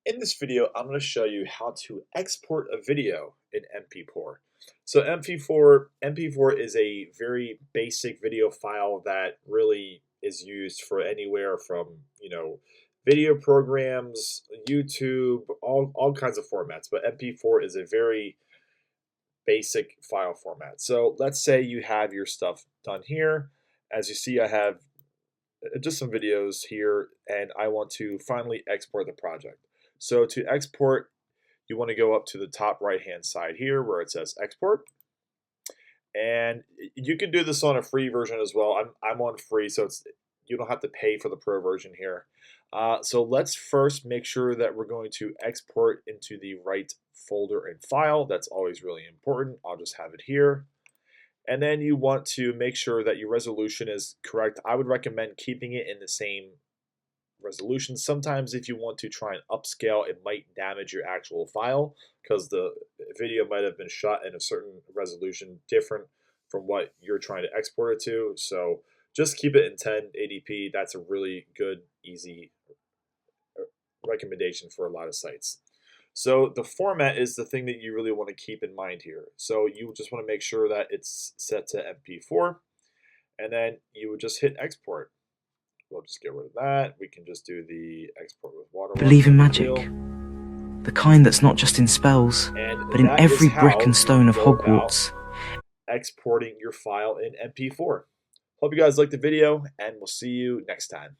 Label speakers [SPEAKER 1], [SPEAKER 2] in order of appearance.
[SPEAKER 1] In this video, I'm going to show you how to export a video in MP4. So MP4 is a very basic video file that really is used for anywhere from, video programs, YouTube, all kinds of formats. But MP4 is a very basic file format. So let's say you have your stuff done here. As you see, I have just some videos here, and I want to finally export the project. So to export, you want to go up to the top right hand side here where it says export, and you can do this on a free version as well. I'm on free, so you don't have to pay for the pro version here. So let's first make sure that we're going to export into the right folder and file. That's always really important. I'll just have it here. And then you want to make sure that your resolution is correct. I would recommend keeping it in the same resolution. Sometimes if you want to try and upscale, it might damage your actual file because the video might have been shot in a certain resolution different from what you're trying to export it to. So just keep it in 1080p. That's a really good, easy recommendation for a lot of sites. So the format is the thing that you really want to keep in mind here. So you just want to make sure that it's set to MP4, and then you would just hit export. We'll just get rid of that. We can just do the export with watermark.
[SPEAKER 2] Believe in magic, the kind that's not just in spells, but in every brick and stone of Hogwarts.
[SPEAKER 1] Exporting your file in MP4. Hope you guys liked the video, and we'll see you next time.